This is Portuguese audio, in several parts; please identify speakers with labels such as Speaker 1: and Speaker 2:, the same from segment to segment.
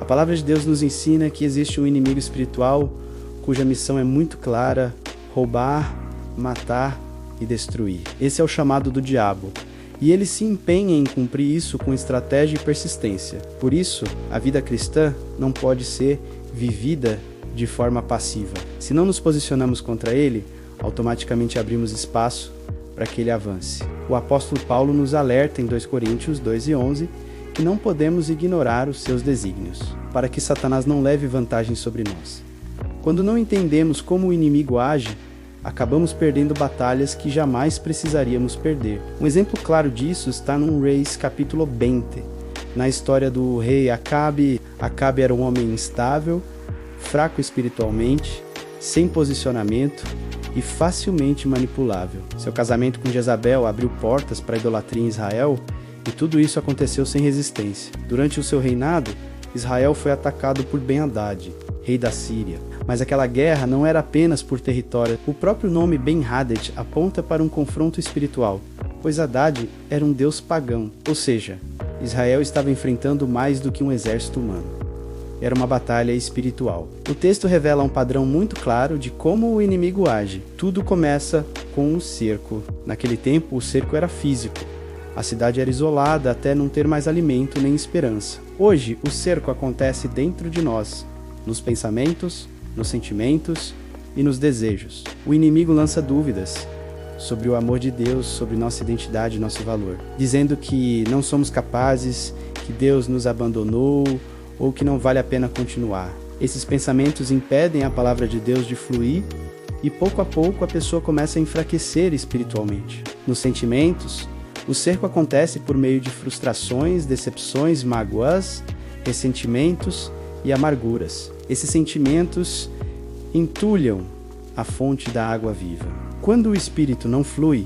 Speaker 1: palavra de Deus nos ensina que existe um inimigo espiritual cuja missão é muito clara: roubar, matar e destruir. Esse é o chamado do diabo. E ele se empenha em cumprir isso com estratégia e persistência. Por isso, a vida cristã não pode ser vivida de forma passiva. Se não nos posicionamos contra ele, automaticamente abrimos espaço para que ele avance. O apóstolo Paulo nos alerta em 2 Coríntios 2:11 que não podemos ignorar os seus desígnios, para que Satanás não leve vantagem sobre nós. Quando não entendemos como o inimigo age, acabamos perdendo batalhas que jamais precisaríamos perder. Um exemplo claro disso está no Reis capítulo 20, na história do rei Acabe. Acabe era um homem instável, fraco espiritualmente, sem posicionamento e facilmente manipulável. Seu casamento com Jezabel abriu portas para a idolatria em Israel, e tudo isso aconteceu sem resistência. Durante o seu reinado, Israel foi atacado por Ben-Hadad, rei da Síria. Mas aquela guerra não era apenas por território. O próprio nome Ben-Hadad aponta para um confronto espiritual, pois Hadad era um deus pagão, ou seja, Israel estava enfrentando mais do que um exército humano. Era uma batalha espiritual. O texto revela um padrão muito claro de como o inimigo age. Tudo começa com um cerco. Naquele tempo, o cerco era físico. A cidade era isolada até não ter mais alimento nem esperança. Hoje, o cerco acontece dentro de nós, nos pensamentos, nos sentimentos e nos desejos. O inimigo lança dúvidas sobre o amor de Deus, sobre nossa identidade e nosso valor, dizendo que não somos capazes, que Deus nos abandonou ou que não vale a pena continuar. Esses pensamentos impedem a palavra de Deus de fluir e pouco a pouco a pessoa começa a enfraquecer espiritualmente. Nos sentimentos, o cerco acontece por meio de frustrações, decepções, mágoas, ressentimentos e amarguras. Esses sentimentos entulham a fonte da água viva. Quando o espírito não flui,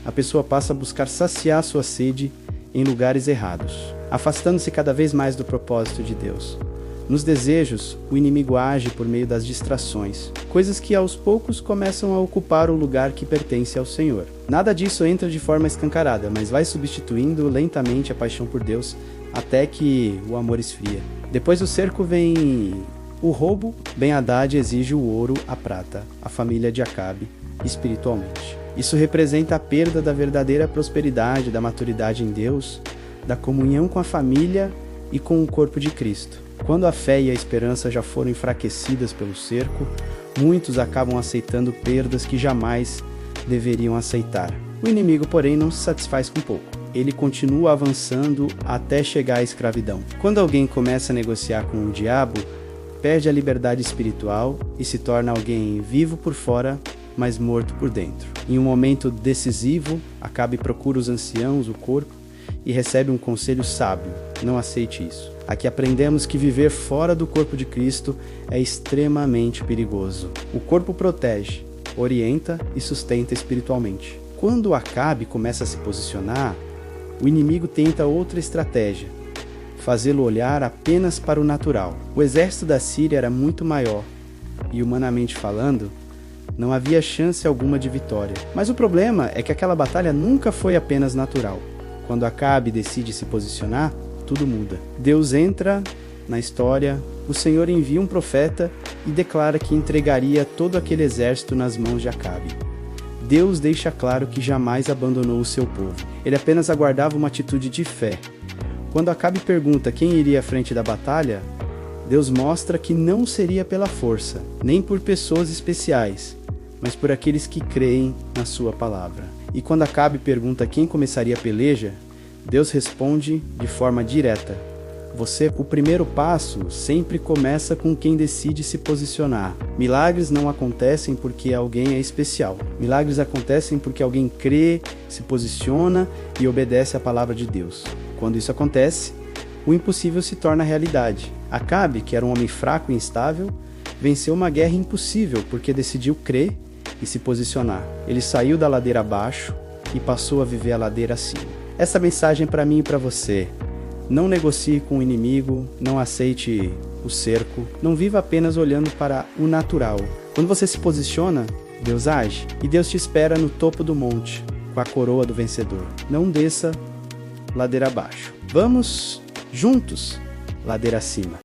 Speaker 1: a pessoa passa a buscar saciar sua sede em lugares errados, afastando-se cada vez mais do propósito de Deus. Nos desejos, o inimigo age por meio das distrações, coisas que aos poucos começam a ocupar o lugar que pertence ao Senhor. Nada disso entra de forma escancarada, mas vai substituindo lentamente a paixão por Deus até que o amor esfria. Depois do cerco vem o roubo. Ben-Hadad exige o ouro, a prata, a família de Acabe, espiritualmente. Isso representa a perda da verdadeira prosperidade, da maturidade em Deus, da comunhão com a família e com o corpo de Cristo. Quando a fé e a esperança já foram enfraquecidas pelo cerco, muitos acabam aceitando perdas que jamais deveriam aceitar. O inimigo, porém, não se satisfaz com pouco. Ele continua avançando até chegar à escravidão. Quando alguém começa a negociar com o diabo, perde a liberdade espiritual e se torna alguém vivo por fora, mas morto por dentro. Em um momento decisivo, Acabe procura os anciãos, o corpo, e recebe um conselho sábio: não aceite isso. Aqui aprendemos que viver fora do corpo de Cristo é extremamente perigoso. O corpo protege, orienta e sustenta espiritualmente. Quando Acabe começa a se posicionar, o inimigo tenta outra estratégia: fazê-lo olhar apenas para o natural. O exército da Síria era muito maior e, humanamente falando, não havia chance alguma de vitória. Mas o problema é que aquela batalha nunca foi apenas natural. Quando Acabe decide se posicionar, tudo muda. Deus entra na história, o Senhor envia um profeta e declara que entregaria todo aquele exército nas mãos de Acabe. Deus deixa claro que jamais abandonou o seu povo. Ele apenas aguardava uma atitude de fé. Quando Acabe pergunta quem iria à frente da batalha, Deus mostra que não seria pela força, nem por pessoas especiais, mas por aqueles que creem na sua palavra. E quando Acabe pergunta quem começaria a peleja, Deus responde de forma direta: o primeiro passo sempre começa com quem decide se posicionar. Milagres não acontecem porque alguém é especial. Milagres acontecem porque alguém crê, se posiciona e obedece à palavra de Deus. Quando isso acontece, o impossível se torna realidade. Acabe, que era um homem fraco e instável, venceu uma guerra impossível porque decidiu crer e se posicionar. Ele saiu da ladeira abaixo e passou a viver a ladeira acima. Essa mensagem é para mim e para você. Não negocie com o inimigo, não aceite o cerco, não viva apenas olhando para o natural. Quando você se posiciona, Deus age e Deus te espera no topo do monte, com a coroa do vencedor. Não desça ladeira abaixo. Vamos juntos, ladeira acima.